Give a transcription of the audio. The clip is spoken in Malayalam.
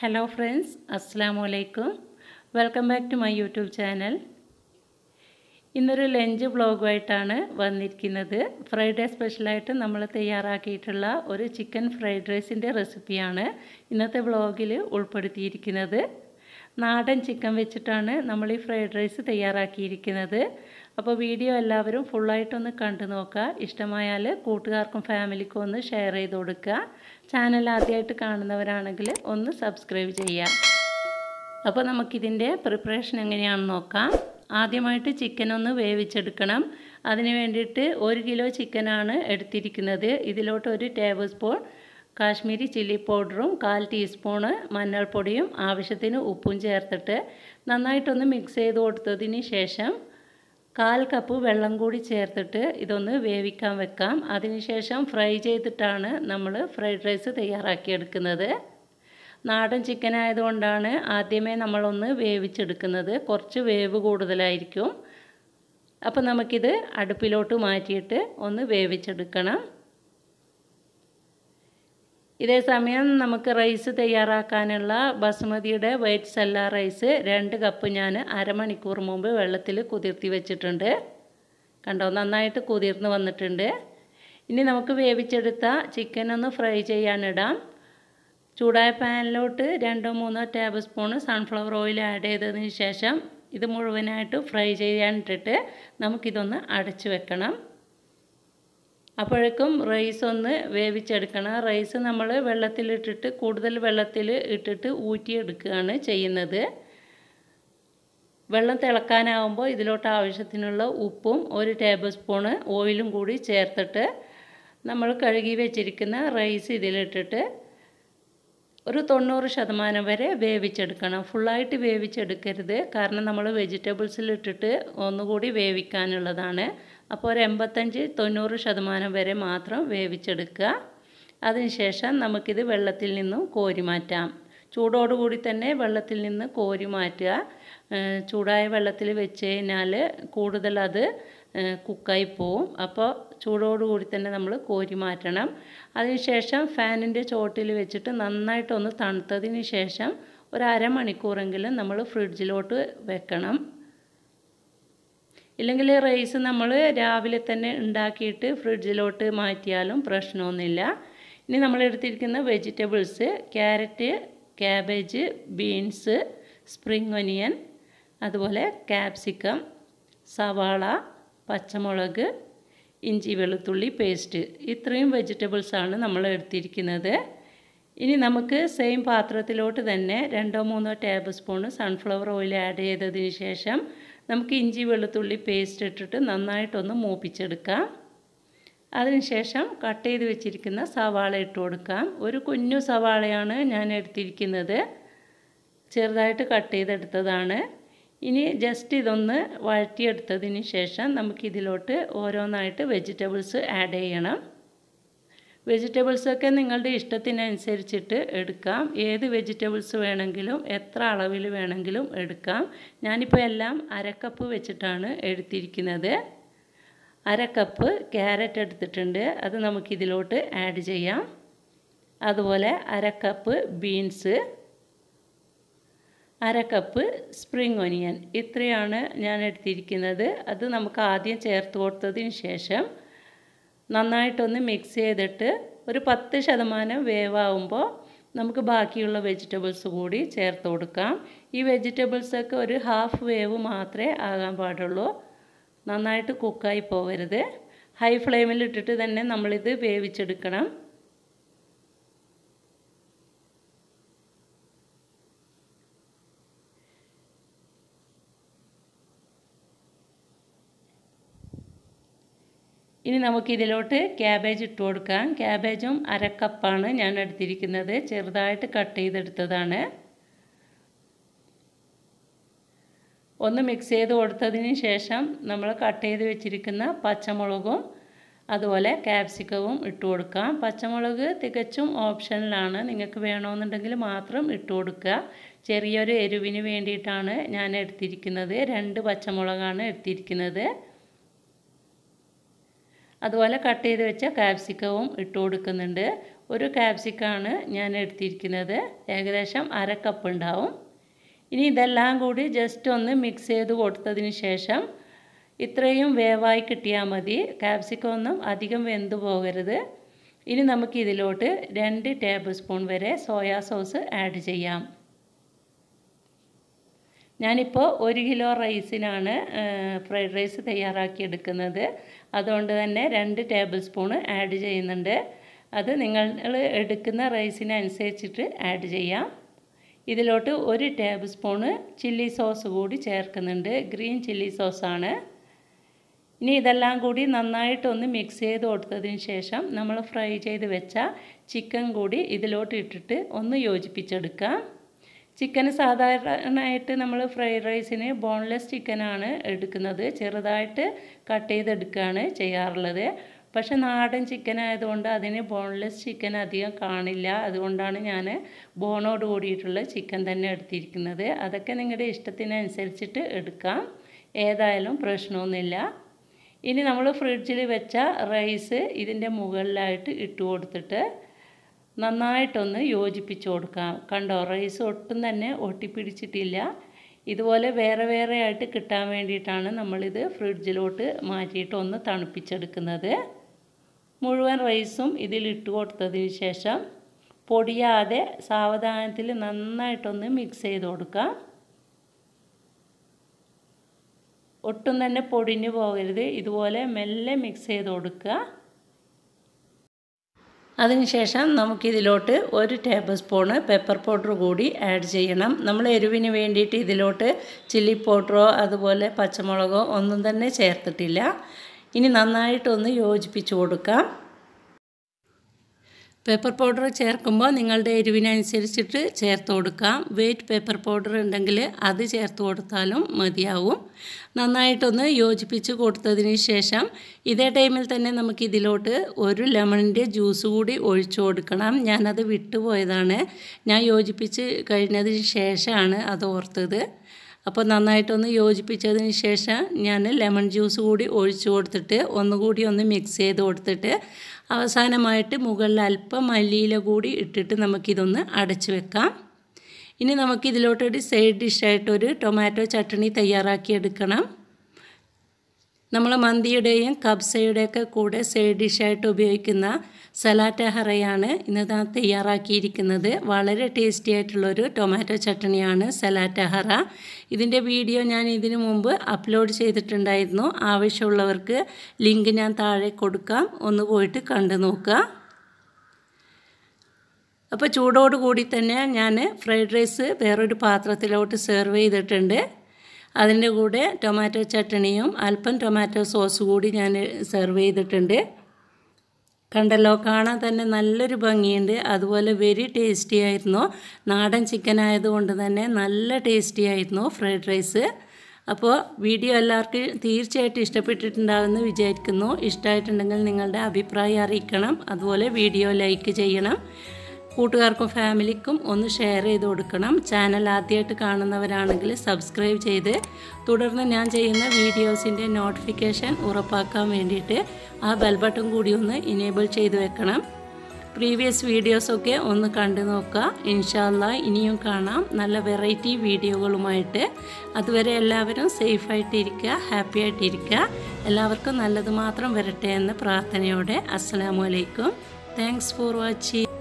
Hello friends, Assalamu alaikum. Welcome back to my YouTube channel. ഇന്നൊരു ലഞ്ച് വ്ളോഗുമായിട്ടാണ് വന്നിരിക്കുന്നത്. ഫ്രൈഡേ സ്പെഷ്യലായിട്ട് നമ്മൾ തയ്യാറാക്കിയിട്ടുള്ള ഒരു ചിക്കൻ ഫ്രൈഡ് റൈസിൻ്റെ റെസിപ്പിയാണ് ഇന്നത്തെ വ്ളോഗിൽ ഉൾപ്പെടുത്തിയിരിക്കുന്നത്. നാടൻ ചിക്കൻ വെച്ചിട്ടാണ് നമ്മൾ ഈ ഫ്രൈഡ് റൈസ് തയ്യാറാക്കിയിരിക്കുന്നത്. അപ്പോൾ വീഡിയോ എല്ലാവരും ഫുള്ളായിട്ടൊന്ന് കണ്ടു നോക്കുക. ഇഷ്ടമായാൽ കൂട്ടുകാർക്കും ഫാമിലിക്കും ഒന്ന് ഷെയർ ചെയ്ത് കൊടുക്കുക. ചാനൽ ആദ്യമായിട്ട് കാണുന്നവരാണെങ്കിൽ ഒന്ന് സബ്സ്ക്രൈബ് ചെയ്യുക. അപ്പോൾ നമുക്കിതിൻ്റെ പ്രിപ്പറേഷൻ എങ്ങനെയാണെന്ന് നോക്കാം. ആദ്യമായിട്ട് ചിക്കൻ ഒന്ന് വേവിച്ചെടുക്കണം. അതിന് വേണ്ടിയിട്ട് 1 കിലോ ചിക്കനാണ് എടുത്തിരിക്കുന്നത്. ഇതിലോട്ട് 1 ടേബിൾ സ്പൂൺ കാശ്മീരി ചില്ലി പൗഡറും 1/4 ടീസ്പൂണ് മഞ്ഞൾപ്പൊടിയും ആവശ്യത്തിന് ഉപ്പും ചേർത്തിട്ട് നന്നായിട്ടൊന്ന് മിക്സ് ചെയ്ത് കൊടുത്തതിന് ശേഷം 1/4 കപ്പ് വെള്ളം കൂടി ചേർത്തിട്ട് ഇതൊന്ന് വേവിക്കാൻ വെക്കാം. അതിനുശേഷം ഫ്രൈ ചെയ്തിട്ടാണ് നമ്മൾ ഫ്രൈഡ് റൈസ് തയ്യാറാക്കിയെടുക്കുന്നത്. നാടൻ ചിക്കൻ ആയതുകൊണ്ടാണ് ആദ്യമേ നമ്മളൊന്ന് വേവിച്ചെടുക്കുന്നത്. കുറച്ച് വേവ് കൂടുതലായിരിക്കും. അപ്പോൾ നമുക്കിത് അടുപ്പിലോട്ട് മാറ്റിയിട്ട് ഒന്ന് വേവിച്ചെടുക്കണം. ഇതേ സമയം നമുക്ക് റൈസ് തയ്യാറാക്കാനുള്ള ബസുമതിയുടെ വൈറ്റ് സെല്ല റൈസ് 2 കപ്പ് ഞാൻ അരമണിക്കൂർ മുമ്പ് വെള്ളത്തിൽ കുതിർത്തി വെച്ചിട്ടുണ്ട്. കണ്ടോ, നന്നായിട്ട് കുതിർന്ന് വന്നിട്ടുണ്ട്. ഇനി നമുക്ക് വേവിച്ചെടുത്ത ചിക്കൻ ഒന്ന് ഫ്രൈ ചെയ്യാനിടാം. ചൂടായ പാനിലോട്ട് 2-3 table spoon sunflower oil add ചെയ്തതിന് ശേഷം ഇത് മുഴുവനായിട്ട് ഫ്രൈ ചെയ്യാനിട്ടിട്ട് നമുക്കിതൊന്ന് അടച്ചു വെക്കണം. അപ്പോഴേക്കും റൈസ് ഒന്ന് വേവിച്ചെടുക്കണം. റൈസ് നമ്മൾ വെള്ളത്തിലിട്ടിട്ട് കൂടുതൽ വെള്ളത്തിൽ ഇട്ടിട്ട് ഊറ്റിയെടുക്കുകയാണ് ചെയ്യുന്നത്. വെള്ളം തിളക്കാനാവുമ്പോൾ ഇതിലോട്ട് ആവശ്യത്തിനുള്ള ഉപ്പും 1 ടേബിൾ സ്പൂണ് ഓയിലും കൂടി ചേർത്തിട്ട് നമ്മൾ കഴുകി വെച്ചിരിക്കുന്ന റൈസ് ഇതിലിട്ടിട്ട് ഒരു 90% വരെ വേവിച്ചെടുക്കണം. ഫുള്ളായിട്ട് വേവിച്ചെടുക്കരുത്, കാരണം നമ്മൾ വെജിറ്റബിൾസിലിട്ടിട്ട് ഒന്നുകൂടി വേവിക്കാനുള്ളതാണ്. അപ്പോൾ ഒരു 85-90% വരെ മാത്രം വേവിച്ചെടുക്കുക. അതിനുശേഷം നമുക്കിത് വെള്ളത്തിൽ നിന്നും കോരി മാറ്റാം. ചൂടോടുകൂടി തന്നെ വെള്ളത്തിൽ നിന്ന് കോരി മാറ്റുക. ചൂടായ വെള്ളത്തിൽ വെച്ച് കഴിഞ്ഞാൽ കൂടുതൽ അത് കുക്കായി പോവും. അപ്പോൾ ചൂടോടുകൂടി തന്നെ നമ്മൾ കോരി മാറ്റണം. അതിനുശേഷം ഫാനിൻ്റെ ചോട്ടിൽ വെച്ചിട്ട് നന്നായിട്ടൊന്ന് തണുത്തതിന് ശേഷം ഒരു അരമണിക്കൂറെങ്കിലും നമ്മൾ ഫ്രിഡ്ജിലോട്ട് വെക്കണം. ഇല്ലെങ്കിൽ റൈസ് നമ്മൾ രാവിലെ തന്നെ ഉണ്ടാക്കിയിട്ട് ഫ്രിഡ്ജിലോട്ട് മാറ്റിയാലും പ്രശ്നമൊന്നുമില്ല. ഇനി നമ്മൾ എടുത്തിരിക്കുന്ന vegetables carrot, cabbage, beans, spring onion, അതുപോലെ ക്യാപ്സിക്കം, സവാള, പച്ചമുളക്, ഇഞ്ചി വെളുത്തുള്ളി പേസ്റ്റ്, ഇത്രയും വെജിറ്റബിൾസാണ് നമ്മൾ എടുത്തിരിക്കുന്നത്. ഇനി നമുക്ക് സെയിം പാത്രത്തിലോട്ട് തന്നെ 2-3 table spoon sunflower oil add ചെയ്തതിന് ശേഷം നമുക്ക് ഇഞ്ചി വെളുത്തുള്ളി പേസ്റ്റ് ഇട്ടിട്ട് നന്നായിട്ടൊന്ന് മൂപ്പിച്ചെടുക്കാം. അതിനുശേഷം കട്ട് ചെയ്ത് വെച്ചിരിക്കുന്ന സവാള ഇട്ട് കൊടുക്കാം. ഒരു കുഞ്ഞു സവാളയാണ് ഞാൻ എടുത്തിരിക്കുന്നത്, ചെറുതായിട്ട് കട്ട് ചെയ്തെടുത്തതാണ്. ഇനി ജസ്റ്റ് ഇതൊന്ന് വഴറ്റിയെടുത്തതിന് ശേഷം നമുക്കിതിലോട്ട് ഓരോന്നായിട്ട് വെജിറ്റബിൾസ് ആഡ് ചെയ്യണം. വെജിറ്റബിൾസൊക്കെ നിങ്ങളുടെ ഇഷ്ടത്തിനനുസരിച്ചിട്ട് എടുക്കാം. ഏത് വെജിറ്റബിൾസ് വേണമെങ്കിലും എത്ര അളവിൽ വേണമെങ്കിലും എടുക്കാം. ഞാനിപ്പോൾ എല്ലാം 1/2 കപ്പ് വെച്ചിട്ടാണ് എടുത്തിരിക്കുന്നത്. 1/2 കപ്പ് ക്യാരറ്റ് എടുത്തിട്ടുണ്ട്, അത് നമുക്കിതിലോട്ട് ആഡ് ചെയ്യാം. അതുപോലെ 1/2 cup beans, 1/2 cup spring onion, ഇത്രയാണ് ഞാൻ എടുത്തിരിക്കുന്നത്. അത് നമുക്ക് ആദ്യം ചേർത്ത് കൊടുത്തതിന് ശേഷം നന്നായിട്ടൊന്ന് മിക്സ് ചെയ്തിട്ട് ഒരു 10% വേവാകുമ്പോൾ നമുക്ക് ബാക്കിയുള്ള വെജിറ്റബിൾസ് കൂടി ചേർത്ത് കൊടുക്കാം. ഈ വെജിറ്റബിൾസൊക്കെ ഒരു ഹാഫ് വേവ് മാത്രമേ ആകാൻ പാടുള്ളൂ, നന്നായിട്ട് കുക്കായി പോകരുത്. ഹൈ ഫ്ലെയിമിലിട്ടിട്ട് തന്നെ നമ്മളിത് വേവിച്ചെടുക്കണം. ഇനി നമുക്കിതിലോട്ട് ക്യാബേജ് ഇട്ട് കൊടുക്കാം. ക്യാബേജും 1/2 കപ്പാണ് ഞാൻ എടുത്തിരിക്കുന്നത്, ചെറുതായിട്ട് കട്ട് ചെയ്തെടുത്തതാണ്. ഒന്ന് മിക്സ് ചെയ്ത് കൊടുത്തതിന് ശേഷം നമ്മൾ കട്ട് ചെയ്ത് വെച്ചിരിക്കുന്ന പച്ചമുളകും അതുപോലെ ക്യാപ്സിക്കവും ഇട്ട് കൊടുക്കാം. പച്ചമുളക് തികച്ചും ഓപ്ഷനിലാണ്, നിങ്ങൾക്ക് വേണമെന്നുണ്ടെങ്കിൽ മാത്രം ഇട്ട് കൊടുക്കുക. ചെറിയൊരു എരിവിന് വേണ്ടിയിട്ടാണ് ഞാൻ എടുത്തിരിക്കുന്നത്. 2 പച്ചമുളകാണ് എടുത്തിരിക്കുന്നത്. അതുപോലെ കട്ട് ചെയ്ത് വെച്ച ക്യാപ്സിക്കവും ഇട്ട് കൊടുക്കുന്നുണ്ട്. ഒരു ക്യാപ്സിക്കാണ് ഞാൻ എടുത്തിരിക്കുന്നത്. ഏകദേശം 1/2 കപ്പ് ഉണ്ടാവും. ഇനി ഇതെല്ലാം കൂടി ജസ്റ്റ് ഒന്ന് മിക്സ് ചെയ്ത് കൊടുത്തതിന് ശേഷം ഇത്രയും വേവായി കിട്ടിയാൽ മതി. ക്യാപ്സിക്കം ഒന്നും അധികം വെന്ത് പോകരുത്. ഇനി നമുക്ക് ഇതിലോട്ട് 2 ടേബിൾ സ്പൂൺ വരെ സോയാ സോസ് ആഡ് ചെയ്യാം. ഞാനിപ്പോൾ 1 കിലോ റൈസിനാണ് ഫ്രൈഡ് റൈസ് തയ്യാറാക്കിയെടുക്കുന്നത്. അതുകൊണ്ട് തന്നെ 2 ടേബിൾ സ്പൂൺ ആഡ് ചെയ്യുന്നുണ്ട്. അത് നിങ്ങൾ എടുക്കുന്ന റൈസിനനുസരിച്ചിട്ട് ആഡ് ചെയ്യാം. ഇതിലോട്ട് 1 ടേബിൾ സ്പൂണ് ചില്ലി സോസ് കൂടി ചേർക്കുന്നുണ്ട്. ഗ്രീൻ ചില്ലി സോസാണ്. ഇനി ഇതെല്ലാം കൂടി നന്നായിട്ടൊന്ന് മിക്സ് ചെയ്ത് കൊടുത്തതിന് ശേഷം നമ്മൾ ഫ്രൈ ചെയ്ത് വെച്ച ചിക്കൻ കൂടി ഇതിലോട്ട് ഇട്ടിട്ട് ഒന്ന് യോജിപ്പിച്ചെടുക്കാം. ചിക്കൻ സാധാരണയായിട്ട് നമ്മൾ ഫ്രൈഡ് റൈസിന് ബോൺലെസ് ചിക്കനാണ് എടുക്കുന്നത്. ചെറുതായിട്ട് കട്ട് ചെയ്തെടുക്കുകയാണ് ചെയ്യാറുള്ളത്. പക്ഷേ നാടൻ ചിക്കൻ ആയതുകൊണ്ട് അതിന് ബോൺലെസ് ചിക്കൻ അധികം കാണില്ല. അതുകൊണ്ടാണ് ഞാൻ ബോണോട് കൂടിയിട്ടുള്ള ചിക്കൻ തന്നെ എടുത്തിരിക്കുന്നത്. അതൊക്കെ നിങ്ങളുടെ ഇഷ്ടത്തിനനുസരിച്ചിട്ട് എടുക്കാം. ഏതായാലും പ്രശ്നമൊന്നുമില്ല. ഇനി നമ്മൾ ഫ്രിഡ്ജിൽ വെച്ച റൈസ് ഇതിൻ്റെ മുകളിലായിട്ട് ഇട്ട് കൊടുത്തിട്ട് നന്നായിട്ടൊന്ന് യോജിപ്പിച്ച് കൊടുക്കാം. കണ്ടോ, റൈസ് ഒട്ടും തന്നെ ഒട്ടിപ്പിടിച്ചിട്ടില്ല. ഇതുപോലെ വേറെ വേറെ ആയിട്ട് കിട്ടാൻ വേണ്ടിയിട്ടാണ് നമ്മളിത് ഫ്രിഡ്ജിലോട്ട് മാറ്റിയിട്ട് ഒന്ന് തണുപ്പിച്ചെടുക്കുന്നത്. മുഴുവൻ റൈസും ഇതിലിട്ട് കൊടുത്തതിന് ശേഷം പൊടിയാതെ സാവധാനത്തിൽ നന്നായിട്ടൊന്ന് മിക്സ് ചെയ്ത് കൊടുക്കാം. ഒട്ടും തന്നെ പൊടിഞ്ഞു പോകരുത്. ഇതുപോലെ മെല്ലെ മിക്സ് ചെയ്ത് കൊടുക്കുക. അതിനുശേഷം നമുക്കിതിലോട്ട് 1 ടേബിൾ സ്പൂണ് പെപ്പർ പൗഡർ കൂടി ആഡ് ചെയ്യണം. നമ്മൾ എരിവിന് വേണ്ടിയിട്ട് ഇതിലോട്ട് ചില്ലി പൗഡറോ അതുപോലെ പച്ചമുളകോ ഒന്നും തന്നെ ചേർത്തിട്ടില്ല. ഇനി നന്നായിട്ടൊന്ന് യോജിപ്പിച്ച് കൊടുക്കാം. പെപ്പർ പൗഡർ ചേർക്കുമ്പോൾ നിങ്ങളുടെ എരിവിനനുസരിച്ചിട്ട് ചേർത്ത് കൊടുക്കാം. വെയിറ്റ് പെപ്പർ പൗഡർ ഉണ്ടെങ്കിൽ അത് ചേർത്ത് കൊടുത്താലും മതിയാവും. നന്നായിട്ടൊന്ന് യോജിപ്പിച്ച് കൊടുത്തതിന് ശേഷം ഇതേ ടൈമിൽ തന്നെ നമുക്കിതിലോട്ട് 1 ലെമണിൻ്റെ ജ്യൂസ് കൂടി ഒഴിച്ചു കൊടുക്കണം. ഞാനത് വിട്ടുപോയതാണ്. ഞാൻ യോജിപ്പിച്ച് കഴിഞ്ഞതിന് ശേഷമാണ് അത് ഓർത്തത്. അപ്പോൾ നന്നായിട്ടൊന്ന് യോജിപ്പിച്ചതിന് ശേഷം ഞാൻ ലെമൺ ജ്യൂസ് കൂടി ഒഴിച്ചു കൊടുത്തിട്ട് ഒന്നുകൂടി ഒന്ന് മിക്സ് ചെയ്ത് കൊടുത്തിട്ട് അവസാനമായിട്ട് മുകളിൽ അല്പം മല്ലിയില കൂടി ഇട്ടിട്ട് നമുക്കിതൊന്ന് അടച്ചു വെക്കാം. ഇനി നമുക്കിതിലോട്ടൊരു സൈഡ് ഡിഷായിട്ടൊരു ടൊമാറ്റോ ചട്നി തയ്യാറാക്കിയെടുക്കണം. നമ്മൾ മന്തിയുടെയും കബ്സയുടെയൊക്കെ കൂടെ സൈഡ് ഡിഷായിട്ട് ഉപയോഗിക്കുന്ന സലാറ്റ ഹറയാണ് ഇന്ന് ഞാൻ തയ്യാറാക്കിയിരിക്കുന്നത്. വളരെ ടേസ്റ്റി ആയിട്ടുള്ളൊരു ടൊമാറ്റോ ചട്നിയാണ് സലാറ്റ ഹറ. ഇതിൻ്റെ വീഡിയോ ഞാൻ ഇതിനു മുമ്പ് അപ്ലോഡ് ചെയ്തിട്ടുണ്ടായിരുന്നു. ആവശ്യമുള്ളവർക്ക് ലിങ്ക് ഞാൻ താഴെ കൊടുക്കാം. ഒന്ന് പോയിട്ട് കണ്ടു നോക്കുക. അപ്പോൾ ചൂടോടുകൂടി തന്നെ ഞാൻ ഫ്രൈഡ് റൈസ് വേറൊരു പാത്രത്തിലോട്ട് സെർവ് ചെയ്തിട്ടുണ്ട്. അതിൻ്റെ കൂടെ ടൊമാറ്റോ ചട്നിയും അല്പം ടൊമാറ്റോ സോസ് കൂടി ഞാൻ സെർവ് ചെയ്തിട്ടുണ്ട്. കണ്ടല്ലോ, കാണാൻ തന്നെ നല്ലൊരു ഭംഗിയുണ്ട്. അതുപോലെ വെരി ടേസ്റ്റി ആയിരുന്നു. നാടൻ ചിക്കൻ ആയതുകൊണ്ട് തന്നെ നല്ല ടേസ്റ്റി ആയിരുന്നു ഫ്രൈഡ് റൈസ്. അപ്പോൾ വീഡിയോ എല്ലാവർക്കും തീർച്ചയായിട്ടും ഇഷ്ടപ്പെട്ടിട്ടുണ്ടാകുമെന്ന് വിചാരിക്കുന്നു. ഇഷ്ടമായിട്ടുണ്ടെങ്കിൽ നിങ്ങളുടെ അഭിപ്രായം അറിയിക്കണം. അതുപോലെ വീഡിയോ ലൈക്ക് ചെയ്യണം. കൂട്ടുകാർക്കും ഫാമിലിക്കും ഒന്ന് ഷെയർ ചെയ്ത് കൊടുക്കണം. ചാനൽ ആദ്യമായിട്ട് കാണുന്നവരാണെങ്കിൽ സബ്സ്ക്രൈബ് ചെയ്ത് തുടർന്ന് ഞാൻ ചെയ്യുന്ന വീഡിയോസിൻ്റെ നോട്ടിഫിക്കേഷൻ ഉറപ്പാക്കാൻ വേണ്ടിയിട്ട് ആ ബെൽ ബട്ടൺ കൂടി ഒന്ന് ഇനേബിൾ ചെയ്ത് വെക്കണം. പ്രീവിയസ് വീഡിയോസൊക്കെ ഒന്ന് കണ്ടു നോക്കുക. ഇൻഷാ അല്ലാഹ് ഇനിയും കാണാം നല്ല വെറൈറ്റി വീഡിയോകളുമായിട്ട്. അതുവരെ എല്ലാവരും സേഫായിട്ടിരിക്കുക, ഹാപ്പി ആയിട്ടിരിക്കുക. എല്ലാവർക്കും നല്ലത് മാത്രം വരട്ടെ എന്ന പ്രാർത്ഥനയോടെ അസ്സലാമു അലൈക്കും. Thanks for watching.